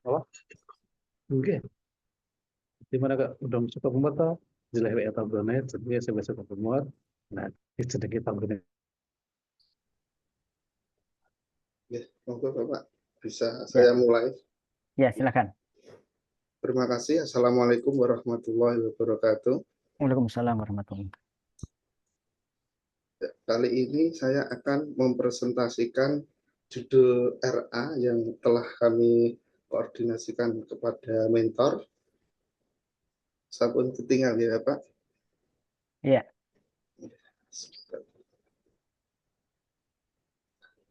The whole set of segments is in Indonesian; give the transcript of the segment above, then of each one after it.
Apa? Mungkin. Di mana Kak? Udah suka pembuat jelas ya tabungan jadi saya biasa pembuat. Nah, itu sedikit tabungan. Ya, monggo Bapak, bisa Ya, saya mulai. ya silakan. Terima kasih. Assalamualaikum warahmatullahi wabarakatuh. Waalaikumsalam warahmatullahi wabarakatuh. Kali ini saya akan mempresentasikan judul RA yang telah kami koordinasikan kepada mentor. Sabun ketinggal ya Pak. Iya,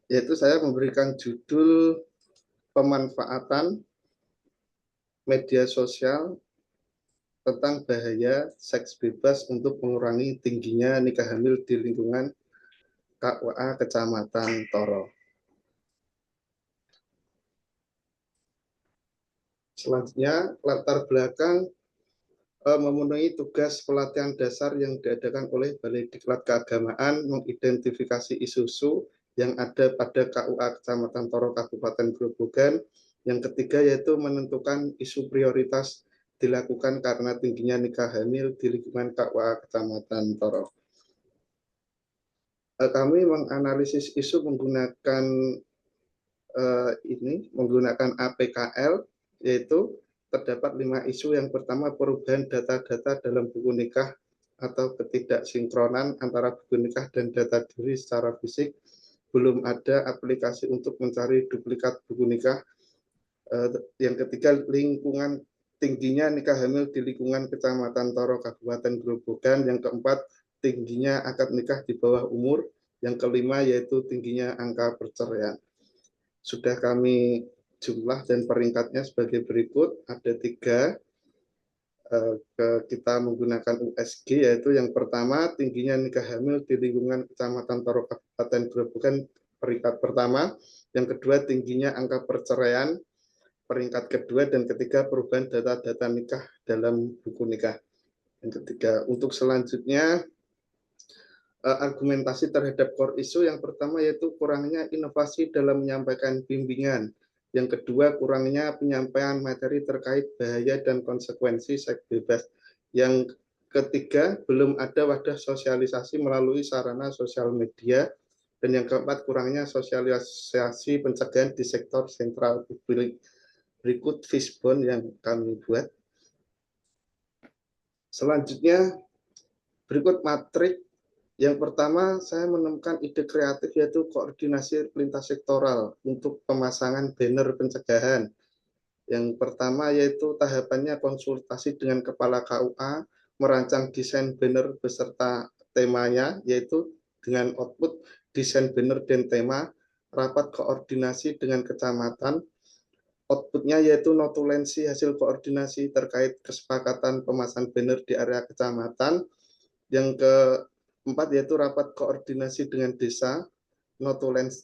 Yaitu saya memberikan judul pemanfaatan media sosial tentang bahaya seks bebas untuk mengurangi tingginya nikah hamil di lingkungan KUA Kecamatan Toro. Selanjutnya, latar belakang memenuhi tugas pelatihan dasar yang diadakan oleh Balai Diklat Keagamaan mengidentifikasi isu-isu yang ada pada KUA Kecamatan Toro Kabupaten Grobogan. Yang ketiga yaitu menentukan isu prioritas dilakukan karena tingginya nikah hamil di lingkungan KUA Kecamatan Toro. Kami menganalisis isu menggunakan APKL, yaitu terdapat 5 isu. Yang pertama, perubahan data-data dalam buku nikah atau ketidaksinkronan antara buku nikah dan data diri secara fisik. Belum ada aplikasi untuk mencari duplikat buku nikah. Yang ketiga, tingginya nikah hamil di lingkungan Kecamatan Toro Kabupaten Grobogan. Yang keempat, tingginya akad nikah di bawah umur. Yang kelima yaitu tingginya angka perceraian. Sudah kami jumlah dan peringkatnya sebagai berikut. Ada 3. Kita menggunakan USG, yaitu yang pertama tingginya nikah hamil di lingkungan Kecamatan Toro Kabupaten Grobogan, peringkat pertama. Yang kedua tingginya angka perceraian, peringkat kedua. Dan ketiga perubahan data-data nikah dalam buku nikah. Yang ketiga. Untuk selanjutnya argumentasi terhadap core issue, yang pertama yaitu kurangnya inovasi dalam menyampaikan bimbingan. Yang kedua, kurangnya penyampaian materi terkait bahaya dan konsekuensi seks bebas. Yang ketiga, belum ada wadah sosialisasi melalui sarana sosial media. Dan yang keempat, kurangnya sosialisasi pencegahan di sektor sentral publik. Berikut fishbone yang kami buat. Selanjutnya, berikut matrik. Yang pertama, saya menemukan ide kreatif yaitu koordinasi lintas sektoral untuk pemasangan banner pencegahan. Yang pertama yaitu tahapannya konsultasi dengan Kepala KUA, merancang desain banner beserta temanya, yaitu dengan output desain banner dan tema, rapat koordinasi dengan kecamatan, outputnya yaitu notulensi hasil koordinasi terkait kesepakatan pemasangan banner di area kecamatan. Yang keempat yaitu rapat koordinasi dengan desa,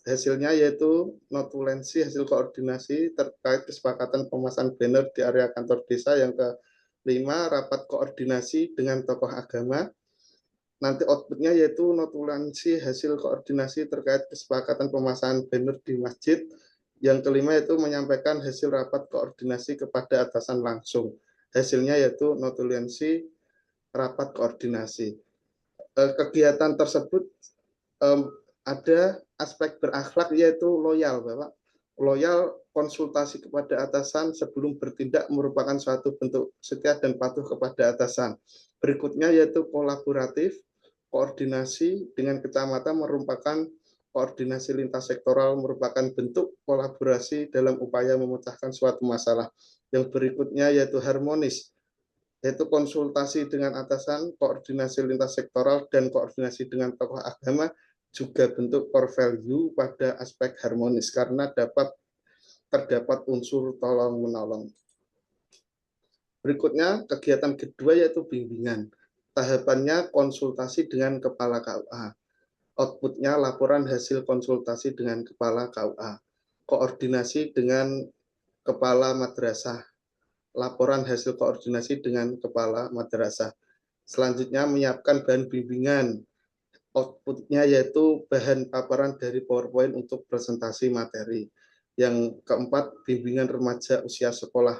hasilnya yaitu notulensi hasil koordinasi terkait kesepakatan pemasangan banner di area kantor desa. Yang kelima, rapat koordinasi dengan tokoh agama. Nanti outputnya yaitu notulensi hasil koordinasi terkait kesepakatan pemasangan banner di masjid. Yang kelima yaitu menyampaikan hasil rapat koordinasi kepada atasan langsung. Hasilnya yaitu notulensi rapat koordinasi. Kegiatan tersebut ada aspek berakhlak yaitu loyal, Bapak. Loyal, konsultasi kepada atasan sebelum bertindak merupakan suatu bentuk setia dan patuh kepada atasan. Berikutnya yaitu kolaboratif, koordinasi dengan kecamatan merupakan koordinasi lintas sektoral, merupakan bentuk kolaborasi dalam upaya memecahkan suatu masalah. Yang berikutnya yaitu harmonis, yaitu konsultasi dengan atasan, koordinasi lintas sektoral, dan koordinasi dengan tokoh agama juga bentuk core value pada aspek harmonis karena terdapat unsur tolong-menolong. Berikutnya, kegiatan kedua yaitu bimbingan. Tahapannya konsultasi dengan Kepala KUA. Outputnya laporan hasil konsultasi dengan Kepala KUA. Koordinasi dengan Kepala Madrasah. Laporan hasil koordinasi dengan Kepala Madrasah. Selanjutnya menyiapkan bahan bimbingan. Outputnya yaitu bahan paparan dari PowerPoint untuk presentasi materi. Yang keempat, bimbingan remaja usia sekolah.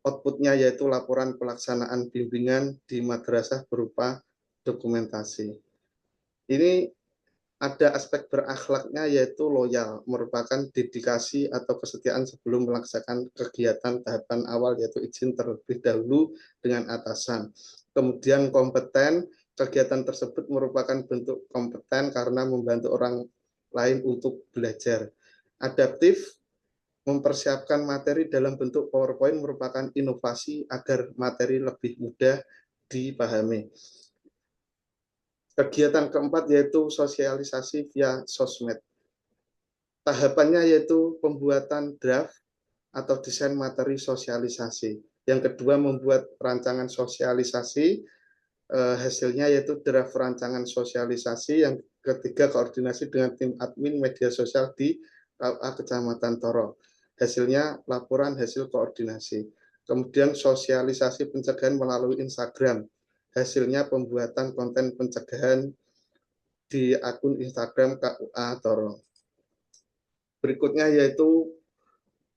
Outputnya yaitu laporan pelaksanaan bimbingan di madrasah berupa dokumentasi. Ini ada aspek berakhlaknya yaitu loyal, merupakan dedikasi atau kesetiaan sebelum melaksanakan kegiatan tahapan awal yaitu izin terlebih dahulu dengan atasan. Kemudian kompeten, kegiatan tersebut merupakan bentuk kompeten karena membantu orang lain untuk belajar. Adaptif, mempersiapkan materi dalam bentuk PowerPoint merupakan inovasi agar materi lebih mudah dipahami. Kegiatan keempat yaitu sosialisasi via sosmed. Tahapannya yaitu pembuatan draft atau desain materi sosialisasi. Yang kedua membuat rancangan sosialisasi, hasilnya yaitu draft rancangan sosialisasi. Yang ketiga koordinasi dengan tim admin media sosial di KUA Kecamatan Toro. Hasilnya laporan hasil koordinasi. Kemudian sosialisasi pencegahan melalui Instagram. Hasilnya pembuatan konten pencegahan di akun Instagram KUA Toro. Berikutnya yaitu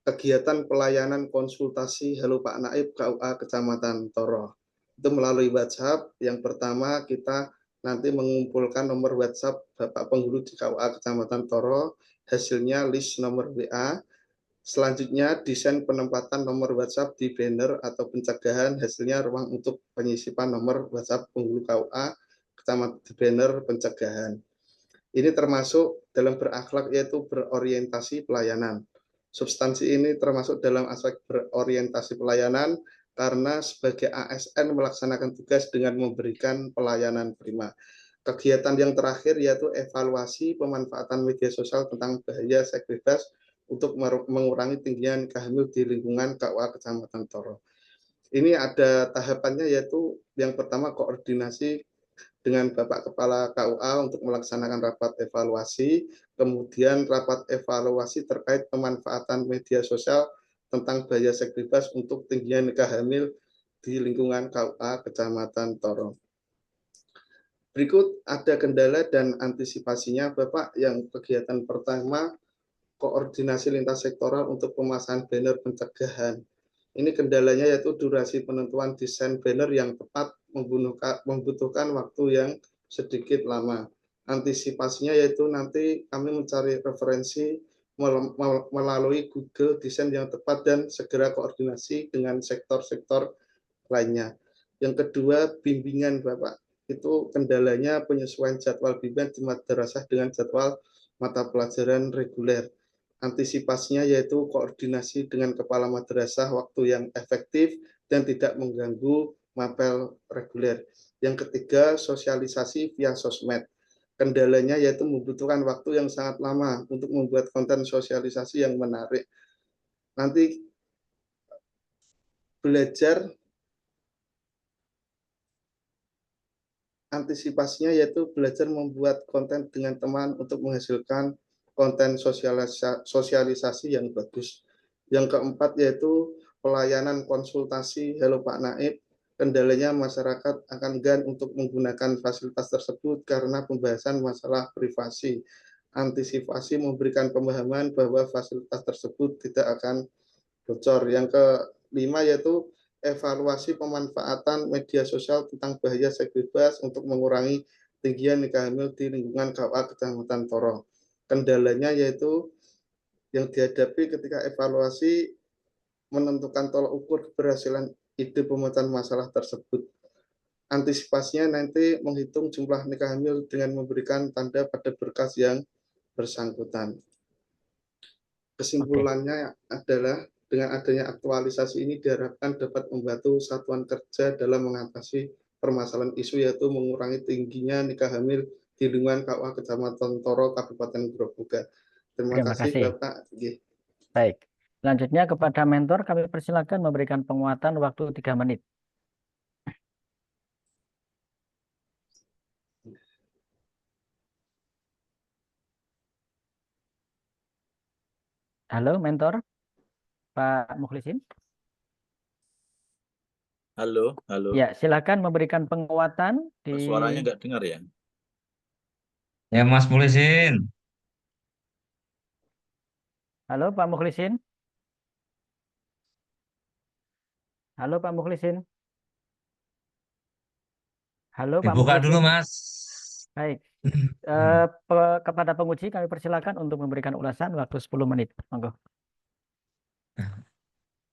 kegiatan pelayanan konsultasi Halo Pak Naib KUA Kecamatan Toro. Itu melalui WhatsApp. Yang pertama kita nanti mengumpulkan nomor WhatsApp Bapak Penghulu di KUA Kecamatan Toro, hasilnya list nomor WA. Selanjutnya desain penempatan nomor WhatsApp di banner atau pencegahan, hasilnya ruang untuk penyisipan nomor WhatsApp Penghulu KUA Kecamatan di banner pencegahan. Ini termasuk dalam berakhlak yaitu berorientasi pelayanan. Substansi ini termasuk dalam aspek berorientasi pelayanan karena sebagai ASN melaksanakan tugas dengan memberikan pelayanan prima. Kegiatan yang terakhir yaitu evaluasi pemanfaatan media sosial tentang bahaya seks bebas untuk mengurangi tingginya nikah hamil di lingkungan KUA Kecamatan Toro. Ini ada tahapannya yaitu yang pertama koordinasi dengan Bapak Kepala KUA untuk melaksanakan rapat evaluasi, kemudian rapat evaluasi terkait pemanfaatan media sosial tentang bahaya seks bebas untuk tingginya nikah hamil di lingkungan KUA Kecamatan Toro. Berikut ada kendala dan antisipasinya Bapak. Yang kegiatan pertama, koordinasi lintas sektoral untuk pemasangan banner pencegahan. Ini kendalanya yaitu durasi penentuan desain banner yang tepat membutuhkan waktu yang sedikit lama. Antisipasinya yaitu nanti kami mencari referensi melalui Google desain yang tepat dan segera koordinasi dengan sektor-sektor lainnya. Yang kedua, bimbingan Bapak. Itu kendalanya penyesuaian jadwal bimbingan di madrasah dengan jadwal mata pelajaran reguler. Antisipasinya yaitu koordinasi dengan kepala madrasah waktu yang efektif dan tidak mengganggu mapel reguler. Yang ketiga, sosialisasi via sosmed. Kendalanya yaitu membutuhkan waktu yang sangat lama untuk membuat konten sosialisasi yang menarik. Nanti belajar antisipasinya yaitu belajar membuat konten dengan teman untuk menghasilkan konten sosialisasi yang bagus. Yang keempat yaitu pelayanan konsultasi Halo Pak Naib. Kendalanya masyarakat akan enggan untuk menggunakan fasilitas tersebut karena pembahasan masalah privasi. Antisipasi memberikan pemahaman bahwa fasilitas tersebut tidak akan bocor. Yang kelima yaitu evaluasi pemanfaatan media sosial tentang bahaya seks bebas untuk mengurangi tingginya nikah hamil di lingkungan KUA Kecamatan Toro. Kendalanya yaitu yang dihadapi ketika evaluasi menentukan tolak ukur keberhasilan ide pemecahan masalah tersebut. Antisipasinya nanti menghitung jumlah nikah hamil dengan memberikan tanda pada berkas yang bersangkutan. Kesimpulannya adalah dengan adanya aktualisasi ini diharapkan dapat membantu satuan kerja dalam mengatasi permasalahan isu yaitu mengurangi tingginya nikah hamil di lingkungan KUA Kecamatan Toro, Kabupaten Grobogan. Terima kasih Bapak. Baik. Selanjutnya kepada mentor kami persilakan memberikan penguatan waktu 3 menit. Halo mentor, Pak Mukhlisin. Halo, halo. Ya, silakan memberikan penguatan di. Suaranya nggak dengar ya? Ya Mas Mukhlisin. Halo Pak Mukhlisin. Halo Pak Mukhlisin. Halo Pak Dibuka dulu, Mukhlisin. Mas. Baik. Hmm. Kepada penguji kami persilakan untuk memberikan ulasan waktu 10 menit. Monggo.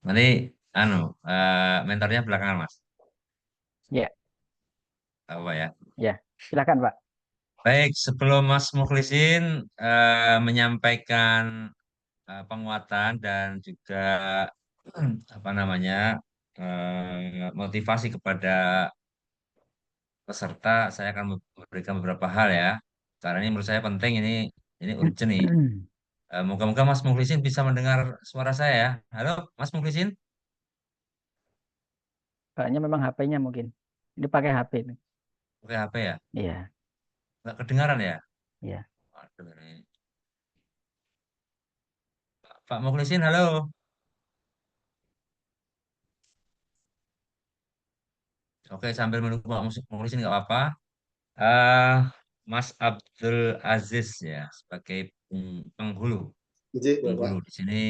Nanti, mentornya belakangan, Mas. Ya, Apa ya? ya. Silakan Pak. Baik, sebelum Mas Mukhlisin menyampaikan penguatan dan juga apa namanya motivasi kepada peserta, saya akan memberikan beberapa hal ya. Karena ini menurut saya penting, ini urgent nih. Moga-moga Mas Mukhlisin bisa mendengar suara saya ya. Halo, Mas Mukhlisin? Kayaknya memang HP-nya mungkin. Ini pakai HP ini. Oke, HP ya? Iya, Nggak kedengaran ya? iya. Waduh, ini. Pak Mukhlisin, halo. Oke, sambil menunggu Pak Mukhlisin nggak apa-apa. Eh, Mas Abdul Aziz ya, sebagai penghulu. Nggih, Penghulu Bapak. di sini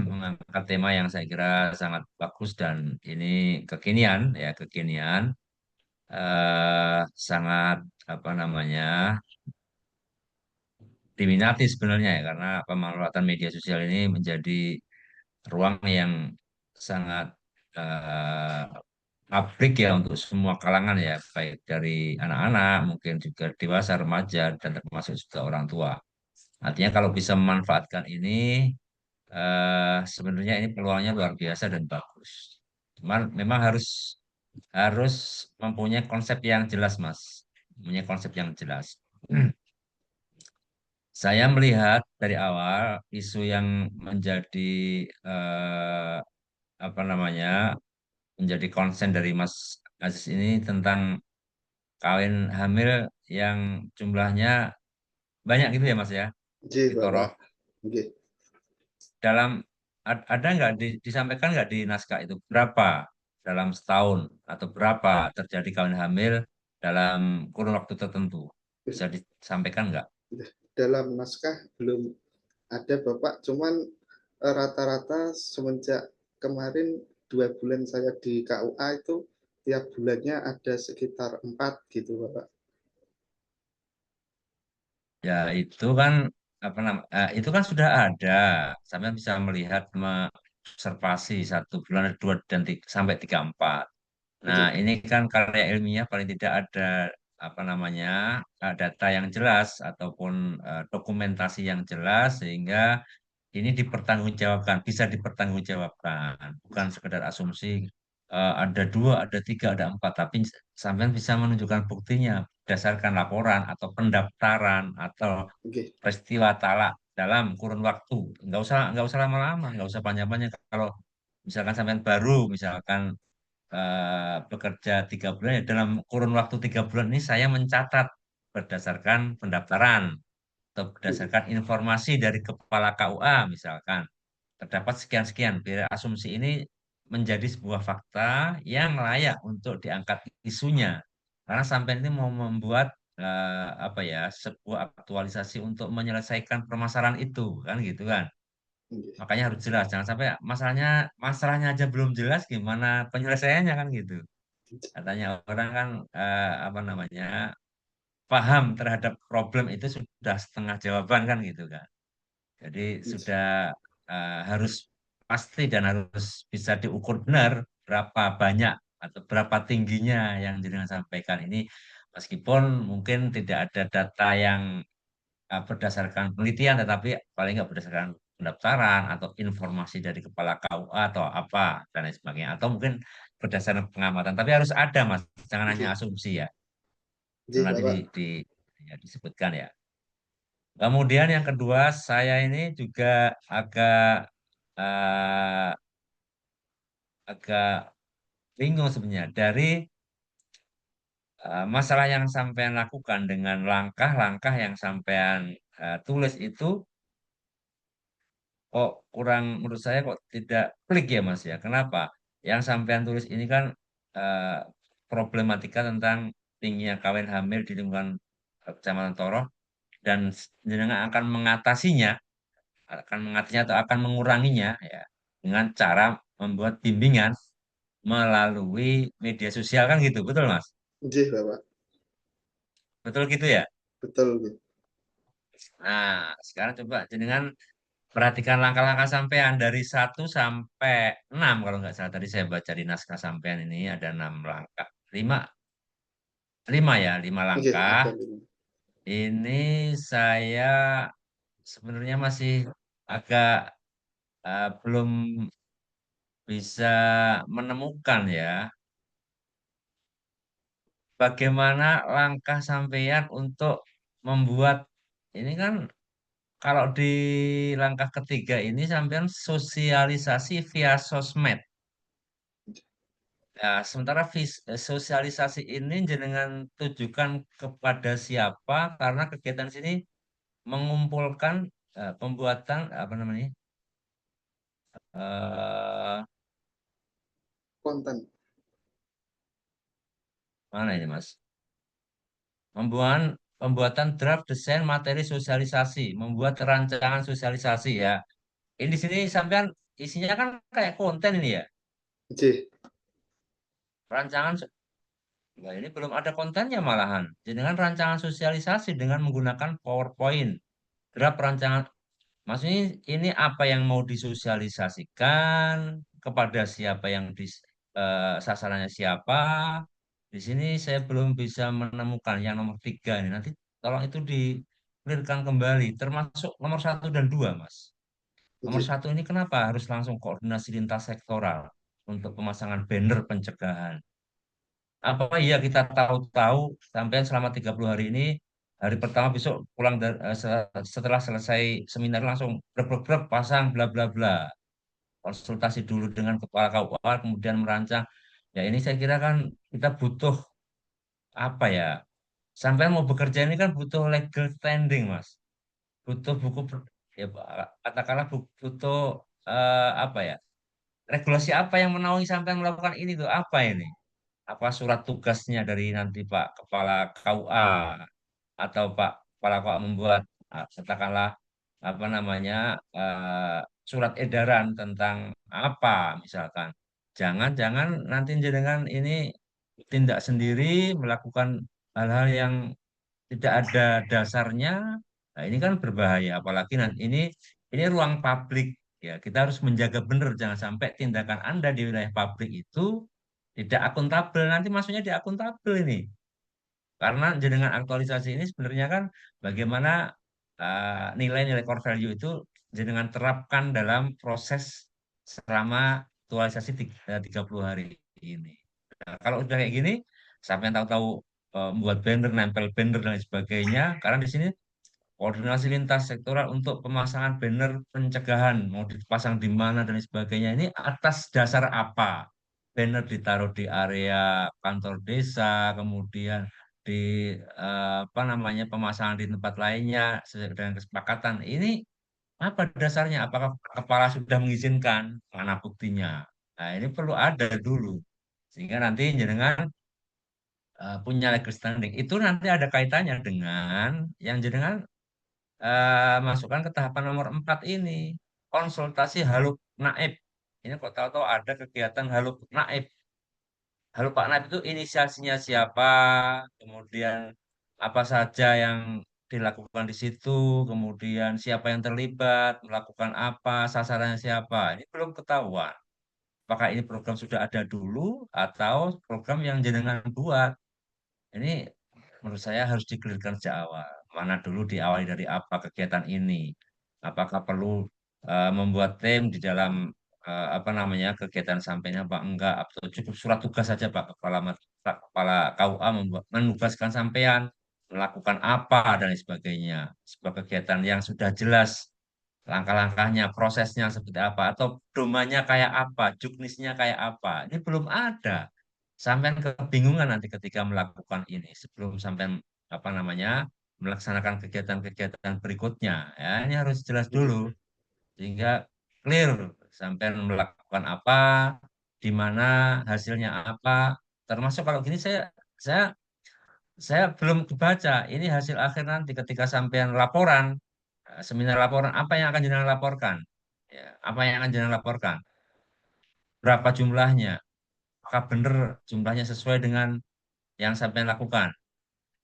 mengangkat tema yang saya kira sangat bagus dan ini kekinian ya, kekinian. Sangat apa namanya diminati sebenarnya ya, karena pemanfaatan media sosial ini menjadi ruang yang sangat eh, publik ya untuk semua kalangan ya, baik dari anak-anak, mungkin juga dewasa, remaja, dan termasuk juga orang tua. Artinya kalau bisa memanfaatkan ini, sebenarnya ini peluangnya luar biasa dan bagus. Cuman memang harus harus mempunyai konsep yang jelas, Mas. Mempunyai konsep yang jelas. Saya melihat dari awal isu yang menjadi eh, apa namanya menjadi konsen dari Mas Aziz ini tentang kawin hamil yang jumlahnya banyak gitu ya Mas ya, Nggih, Ditoro. Bapak. Nggih. Dalam ada nggak disampaikan nggak di naskah itu berapa dalam setahun atau berapa terjadi kawin hamil dalam kurun waktu tertentu? Bisa disampaikan nggak? Dalam naskah belum ada, Bapak. Cuman rata-rata semenjak kemarin 2 bulan saya di KUA itu tiap bulannya ada sekitar 4 gitu, Bapak. Ya itu kan itu kan sudah ada. Sampai bisa melihat observasi 1 bulan ada 2 dan 3 sampai 3 4. Nah, Nggih. ini kan karya ilmiah paling tidak ada apa namanya data yang jelas ataupun dokumentasi yang jelas sehingga ini dipertanggungjawabkan, bisa dipertanggungjawabkan, bukan sekedar asumsi ada 2, ada 3, ada 4, tapi sampean bisa menunjukkan buktinya berdasarkan laporan atau pendaftaran atau Nggih. peristiwa talak dalam kurun waktu. Nggak usah lama-lama, nggak usah panjang-panjang. Kalau misalkan sampean baru, misalkan bekerja 3 bulan, ya dalam kurun waktu 3 bulan ini saya mencatat berdasarkan pendaftaran atau berdasarkan informasi dari kepala KUA misalkan terdapat sekian-sekian. Biar asumsi ini menjadi sebuah fakta yang layak untuk diangkat isunya. Karena sampai ini mau membuat apa ya sebuah aktualisasi untuk menyelesaikan permasalahan itu kan gitu kan. Nggih. Makanya harus jelas. Jangan sampai masalahnya aja belum jelas gimana penyelesaiannya kan gitu. Katanya orang kan apa namanya paham terhadap problem itu sudah setengah jawaban kan gitu kan. Jadi sudah harus pasti dan harus bisa diukur benar berapa banyak atau berapa tingginya yang jenengan sampaikan ini, meskipun mungkin tidak ada data yang berdasarkan penelitian, tetapi paling nggak berdasarkan pendaftaran atau informasi dari kepala KUA atau apa dan lain sebagainya, atau mungkin berdasarkan pengamatan. Tapi harus ada, Mas, jangan hanya Nggih. asumsi ya. Itu Nggih, nanti Bapak. ya, disebutkan ya. Kemudian yang kedua, saya ini juga agak eh, agak bingung sebenarnya dari masalah yang sampean lakukan dengan langkah-langkah yang sampean tulis itu kok kurang menurut saya kok tidak klik ya Mas ya. Kenapa? Yang sampean tulis ini kan eh, problematika tentang tingginya kawin hamil di lingkungan Kecamatan Toroh dan jenengan akan mengatasinya akan mengatinya atau akan menguranginya ya dengan cara membuat bimbingan melalui media sosial kan gitu, betul Mas? Nggih, Bapak. Betul gitu ya? Betul nggih. Nah, sekarang coba jenengan perhatikan langkah-langkah sampean dari 1 sampai 6 kalau nggak salah tadi saya baca di naskah sampean ini ada 6 langkah. Lima, lima ya, lima Nggih, langkah. ada 5. Ini saya sebenarnya masih agak belum bisa menemukan ya bagaimana langkah sampean untuk membuat ini kan kalau di langkah ketiga ini sampean sosialisasi via sosmed. Ya, sementara sosialisasi ini jenengan tujukan kepada siapa karena kegiatan sini mengumpulkan pembuatan apa namanya? eh Konten. Mana ini, Mas? Pembuatan draft desain materi sosialisasi, membuat rancangan sosialisasi ya. Ini di sini sampean isinya kan kayak konten ini ya. Nggih. Rancangan Nah, ini belum ada kontennya malahan. Dengan rancangan sosialisasi dengan menggunakan PowerPoint. Draft rancangan maksudnya ini apa yang mau disosialisasikan kepada siapa yang sasarannya siapa. Di sini saya belum bisa menemukan yang nomor 3 ini. Nanti tolong itu di-clearkan kembali, termasuk nomor 1 dan 2, Mas. Nomor Nggih. 1 ini kenapa harus langsung koordinasi lintas sektoral untuk pemasangan banner pencegahan? Apa iya kita tahu-tahu sampai selama 30 hari ini, hari pertama besok pulang setelah selesai seminar langsung brek pasang bla bla bla. Konsultasi dulu dengan kepala KUA, kemudian merancang. Ya ini saya kira kan kita butuh apa ya? Sampai mau bekerja ini kan butuh legal standing, Mas. Butuh ya katakanlah butuh apa ya? Regulasi apa yang menaungi sampai melakukan ini tuh apa ini? Apa surat tugasnya dari nanti Pak Kepala KUA atau Pak Kepala KUA membuat katakanlah apa namanya surat edaran tentang apa misalkan. Jangan-jangan nanti jenengan ini tindak sendiri melakukan hal-hal yang tidak ada dasarnya. Nah, ini kan berbahaya apalagi nanti ini ruang publik ya. Kita harus menjaga benar jangan sampai tindakan Anda di wilayah publik itu tidak akuntabel. Nanti maksudnya di akuntabel ini. Karena jenengan aktualisasi ini sebenarnya kan bagaimana nilai-nilai core value itu jenengan terapkan dalam proses selama aktualisasi 30 hari ini. Nah, kalau udah kayak gini, sampai tahu-tahu membuat banner, nempel banner dan lain sebagainya. Karena di sini koordinasi lintas sektoral untuk pemasangan banner pencegahan mau dipasang di mana dan lain sebagainya. Ini atas dasar apa? Banner ditaruh di area kantor desa, kemudian di apa namanya pemasangan di tempat lainnya sesuai dengan kesepakatan. Ini apa dasarnya? Apakah kepala sudah mengizinkan? Mana buktinya? Nah, ini perlu ada dulu. Sehingga nanti jenengan punya legal standing. Itu nanti ada kaitannya dengan yang jenengan masukkan ke tahapan nomor 4 ini. Konsultasi Haluk Naib. Ini kok tahu-tahu ada kegiatan Haluk Naib. Halo Pak Naib itu inisiasinya siapa, kemudian apa saja yang dilakukan di situ, kemudian siapa yang terlibat, melakukan apa, sasarannya siapa. Ini belum ketahuan. Apakah ini program sudah ada dulu atau program yang jenengan buat? Ini menurut saya harus dikelirkan sejak awal. Mana dulu diawali dari apa kegiatan ini? Apakah perlu membuat tim di dalam apa namanya kegiatan sampainya Pak enggak? Atau cukup surat tugas saja Pak Pak Kepala KUA menugaskan sampean melakukan apa dan lain sebagainya. Sebuah kegiatan yang sudah jelas langkah-langkahnya, prosesnya seperti apa, atau domanya kayak apa, juknisnya kayak apa. Ini belum ada. Sampai kebingungan nanti ketika melakukan ini sebelum sampai apa namanya melaksanakan kegiatan-kegiatan berikutnya. Ya, ini harus jelas Nggih. dulu sehingga clear sampai melakukan apa, di mana hasilnya apa. Termasuk kalau gini saya belum kebaca ini hasil akhir nanti ketika sampean laporan. seminar laporan, apa yang akan jenengan laporkan? Ya, apa yang akan jenengan laporkan? Berapa jumlahnya? Apakah benar jumlahnya sesuai dengan yang sampai lakukan?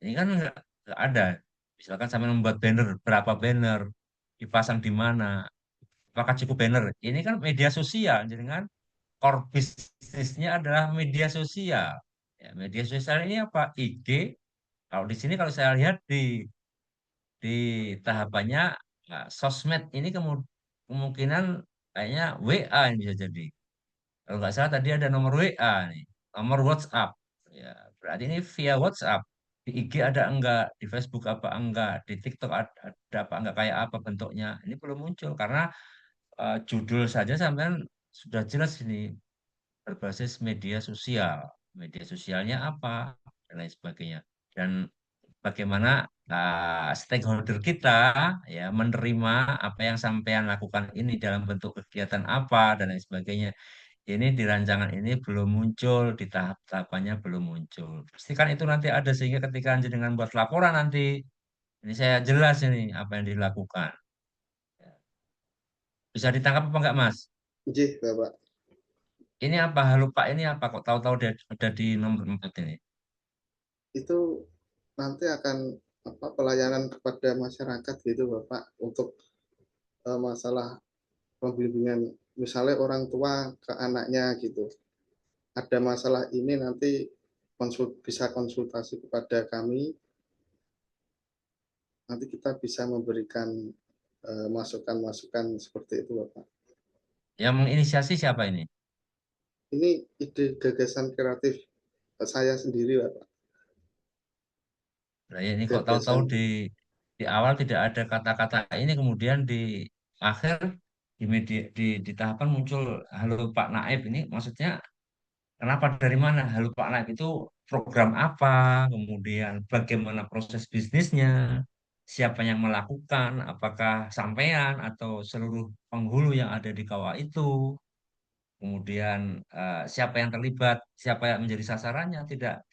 Ini kan nggak ada. Misalkan sampai membuat banner, berapa banner, dipasang di mana, apakah cukup banner? Ini kan media sosial, jadi kan core bisnisnya adalah media sosial. Ya, media sosial ini apa? IG. Kalau di sini kalau saya lihat di tahapannya sosmed ini kemungkinan kayaknya WA yang bisa jadi. Kalau nggak salah tadi ada nomor WA nih, nomor WhatsApp. Ya, berarti ini via WhatsApp. Di IG ada enggak, di Facebook apa enggak, di TikTok ada apa enggak, kayak apa bentuknya. Ini belum muncul karena judul saja sampean sudah jelas ini berbasis media sosial. Media sosialnya apa dan lain sebagainya. Dan bagaimana stakeholder kita ya menerima apa yang sampean lakukan ini dalam bentuk kegiatan apa dan lain sebagainya. Ini di rancangan ini belum muncul, di tahap-tahapannya belum muncul. Pastikan itu nanti ada sehingga ketika dengan buat laporan nanti, ini saya jelas ini apa yang dilakukan. Bisa ditangkap apa enggak, Mas? Nggih, Bapak. Ini apa? Halo Pak, ini apa? Kok tahu-tahu ada di nomor 4 ini? Itu nanti akan pelayanan kepada masyarakat gitu, Bapak, untuk masalah pembimbingan, misalnya orang tua ke anaknya gitu. Ada masalah ini nanti bisa konsultasi kepada kami, nanti kita bisa memberikan masukan-masukan seperti itu, Bapak. Yang menginisiasi siapa ini? Ini ide gagasan kreatif saya sendiri, Bapak. Nah, ya ini kok tahu-tahu Gagasan di awal tidak ada kata-kata ini, kemudian di akhir di media di tahapan muncul halo Pak Naib ini, maksudnya kenapa dari mana? Halo Pak Naib itu program apa? Kemudian bagaimana proses bisnisnya? Siapa yang melakukan? Apakah sampean atau seluruh penghulu yang ada di kawah itu? Kemudian siapa yang terlibat, siapa yang menjadi sasarannya, tidak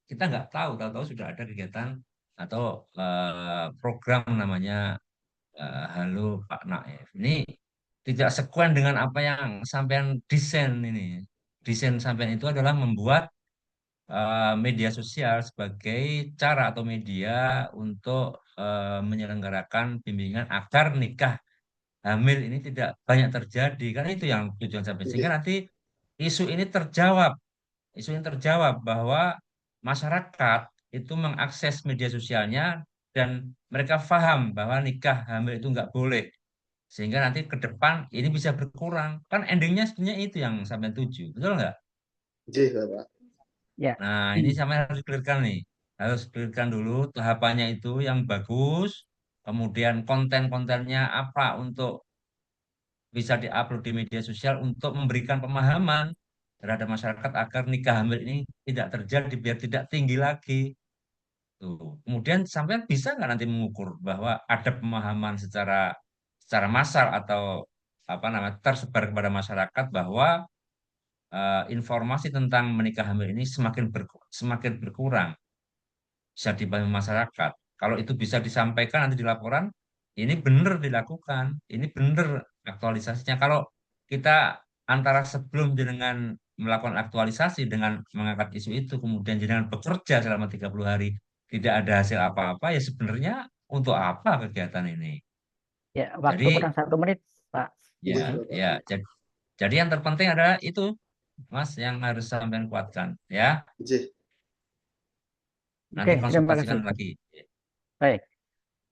kita nggak tahu, tahu-tahu sudah ada kegiatan atau program namanya Halo Pak Naif. Ini tidak sekuen dengan apa yang sampean desain ini. Desain sampean itu adalah membuat media sosial sebagai cara atau media untuk menyelenggarakan bimbingan agar nikah hamil ini tidak banyak terjadi. Karena itu yang tujuan sampai sehingga nggih, nanti isu ini terjawab, isu ini terjawab bahwa masyarakat itu mengakses media sosialnya dan mereka paham bahwa nikah hamil itu nggak boleh. Sehingga nanti ke depan ini bisa berkurang. Kan endingnya sebenarnya itu yang sampai tuju, betul nggak? nggih, Bapak. Ya. Nah, ini sampai harus clearkan nih. Harus clearkan dulu tahapannya itu yang bagus, kemudian konten-kontennya apa untuk bisa diupload di media sosial untuk memberikan pemahaman terhadap masyarakat agar nikah hamil ini tidak terjadi biar tidak tinggi lagi. Tuh. Kemudian sampai bisa nggak nanti mengukur bahwa ada pemahaman secara massal atau apa namanya tersebar kepada masyarakat bahwa informasi tentang menikah hamil ini semakin berkurang bisa dipahami masyarakat. Kalau itu bisa disampaikan nanti di laporan, ini benar dilakukan, ini benar aktualisasinya. Kalau kita antara sebelum dengan melakukan aktualisasi dengan mengangkat isu itu, kemudian dengan bekerja selama 30 hari, tidak ada hasil apa-apa, ya sebenarnya untuk apa kegiatan ini? Ya, waktu Jadi, kurang 1 menit, Pak. Nggih, ya, Bapak. ya, jadi yang terpenting adalah itu, Mas, yang harus sampai kuatkan, ya. Nggih, Nanti Oke, terima konsultasikan kasih. lagi. Baik.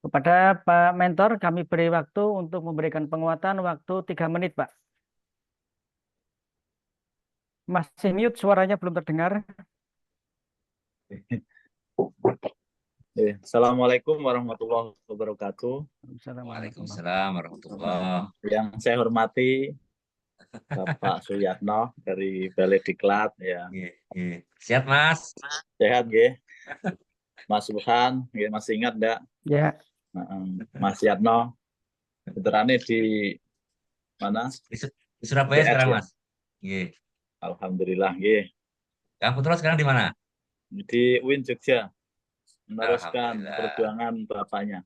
Kepada Pak Mentor, kami beri waktu untuk memberikan penguatan waktu 3 menit, Pak. Masih mute, suaranya belum terdengar. Assalamualaikum warahmatullahi wabarakatuh. Waalaikumsalam warahmatullahi. Yang saya hormati Bapak Suyatno dari Balai Diklat ya. Iya. Siap, Mas. Sehat nggih. Mas Burhan, nggih masih ingat enggak? Ya, Mas Yatno. Veterannya di mana? Di Surabaya DS, sekarang, ya? Mas. Iya. Alhamdulillah nggih. Kang Putro sekarang di mana? Di UIN Jogja. Meneruskan Alhamdulillah. perjuangan bapaknya.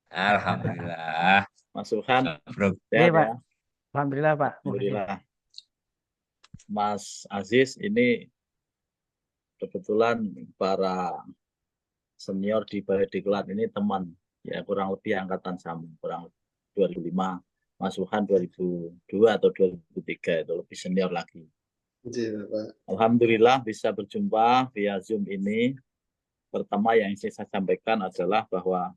Alhamdulillah. Mas Suhan Bro, Iya, sehat Pak. ya. Alhamdulillah, Pak. Terima kasih. Alhamdulillah. Mas Aziz, ini kebetulan para senior di Balai Diklat ini teman, ya kurang lebih angkatan sama, kurang 2005. Mas Suhan 2002 atau 2003, itu lebih senior lagi. Iya, Pak. Alhamdulillah bisa berjumpa via Zoom ini. Pertama yang ingin saya sampaikan adalah bahwa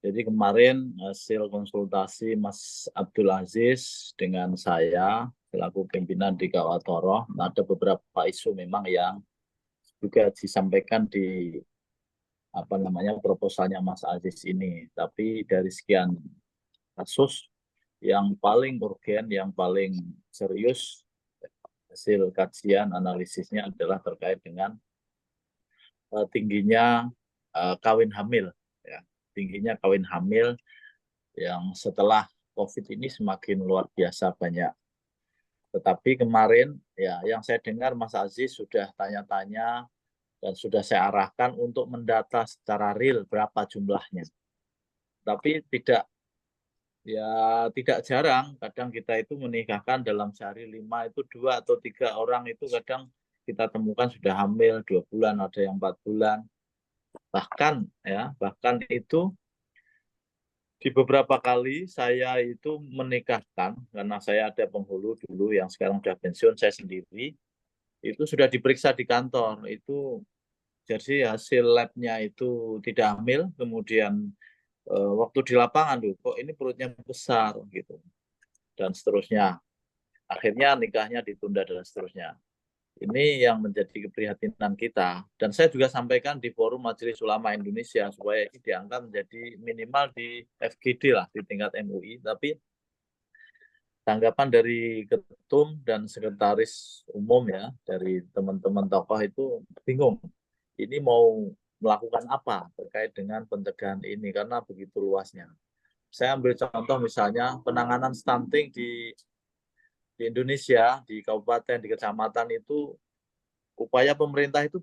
jadi kemarin hasil konsultasi Mas Abdul Aziz dengan saya selaku pimpinan di Kawatoro, ada beberapa isu memang yang juga disampaikan di proposalnya Mas Aziz ini. Tapi dari sekian kasus yang paling urgen, yang paling serius hasil kajian analisisnya adalah terkait dengan tingginya kawin hamil, ya. Tingginya kawin hamil yang setelah COVID ini semakin luar biasa banyak. Tetapi kemarin ya yang saya dengar Mas Aziz sudah tanya-tanya dan sudah saya arahkan untuk mendata secara real berapa jumlahnya. Tapi tidak jarang kadang kita itu menikahkan dalam sehari 5 itu 2 atau 3 orang itu kadang kita temukan sudah hamil 2 bulan, ada yang 4 bulan. Bahkan itu di beberapa kali saya itu menikahkan karena saya ada penghulu dulu yang sekarang sudah pensiun, saya sendiri itu sudah diperiksa di kantor itu, jadi hasil labnya itu tidak hamil, kemudian waktu di lapangan kok ini perutnya besar gitu dan seterusnya, akhirnya nikahnya ditunda dan seterusnya. Ini yang menjadi keprihatinan kita, dan saya juga sampaikan di forum Majelis Ulama Indonesia supaya ini diangkat menjadi minimal di FGD lah, di tingkat MUI. Tapi tanggapan dari ketum dan sekretaris umum ya, dari teman-teman tokoh itu bingung. Ini mau melakukan apa terkait dengan pencegahan ini karena begitu luasnya. Saya ambil contoh misalnya penanganan stunting di Indonesia, di kabupaten, di kecamatan itu upaya pemerintah itu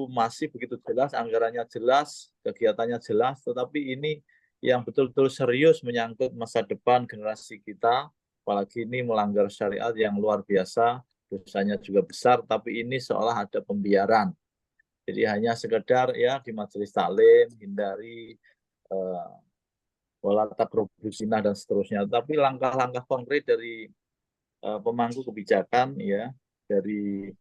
masih begitu jelas, anggarannya jelas, kegiatannya jelas, tetapi ini yang betul-betul serius menyangkut masa depan generasi kita, apalagi ini melanggar syariat yang luar biasa, dosanya juga besar, tapi ini seolah ada pembiaran. Jadi hanya sekedar ya di majelis taklim, hindari wala taqrabuz zina dan seterusnya. Tapi langkah-langkah konkret dari pemangku kebijakan ya, dari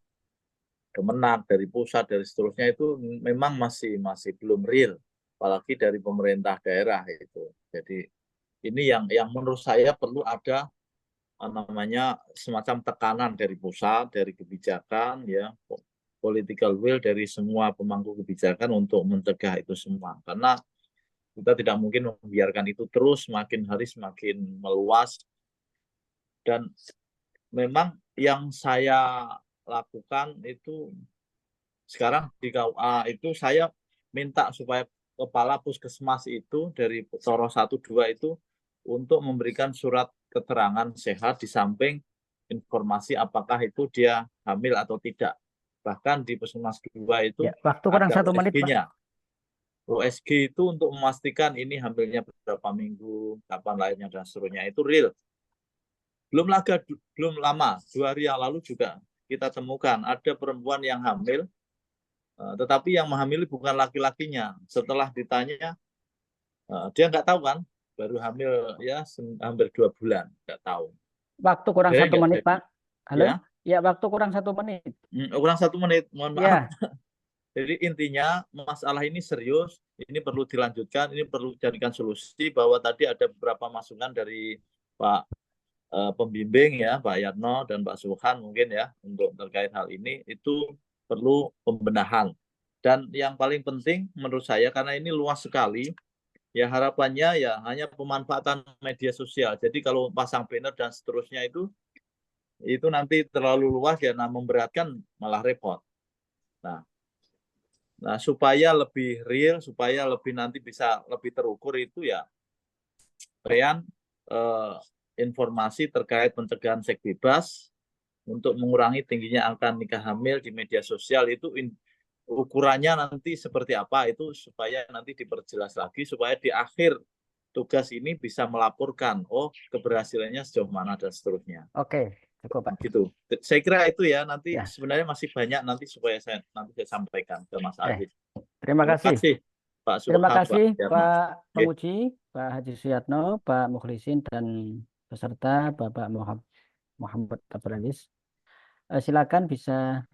Kemenak, dari pusat, dari seterusnya itu memang masih belum real, apalagi dari pemerintah daerah itu. Jadi ini yang menurut saya perlu ada semacam tekanan dari pusat, dari kebijakan ya, political will dari semua pemangku kebijakan untuk mencegah itu semua. Karena kita tidak mungkin membiarkan itu terus semakin hari semakin meluas. Dan memang yang saya lakukan itu sekarang di KUA itu saya minta supaya kepala puskesmas itu dari Toro 1 2 itu untuk memberikan surat keterangan sehat di samping informasi apakah itu dia hamil atau tidak. Bahkan di puskesmas 2 itu Ya, waktu kurang ada 1 menit, Pak. USG-nya. USG itu untuk memastikan ini hamilnya berapa minggu, kapan lahirnya dan seterusnya, itu real. Belum lama, 2 hari yang lalu juga kita temukan ada perempuan yang hamil, tetapi yang menghamili bukan laki-lakinya. Setelah ditanya, dia nggak tahu kan, baru hamil ya hampir 2 bulan, nggak tahu. Waktu kurang Jadi 1 menit, jadi. Pak. Halo? Ya? Ya, waktu kurang 1 menit. Kurang 1 menit, mohon Ya, maaf. Jadi intinya masalah ini serius, ini perlu dilanjutkan, ini perlu dijadikan solusi, bahwa tadi ada beberapa masukan dari Pak pembimbing ya, Pak Yatno dan Pak Suhan mungkin ya, untuk terkait hal ini itu perlu pembenahan. Dan yang paling penting menurut saya, karena ini luas sekali, ya harapannya ya hanya pemanfaatan media sosial. Jadi kalau pasang banner dan seterusnya itu nanti terlalu luas ya, memberatkan malah repot. Nah, supaya lebih real, supaya lebih nanti bisa lebih terukur itu ya, informasi terkait pencegahan seks bebas untuk mengurangi tingginya angka nikah hamil di media sosial itu ukurannya nanti seperti apa itu supaya nanti diperjelas lagi supaya di akhir tugas ini bisa melaporkan keberhasilannya sejauh mana dan seterusnya. Oke, cukup Pak. Gitu. Saya kira itu ya, nanti Ya. sebenarnya masih banyak nanti supaya saya sampaikan ke Mas Aziz. Terima kasih. Pak Terima Surha, kasih Pak Yarno. Pak Penguji, Pak Haji Suyatno, Pak Mukhlisin, dan peserta Bapak Muhammad Abdul Aziz. Silakan bisa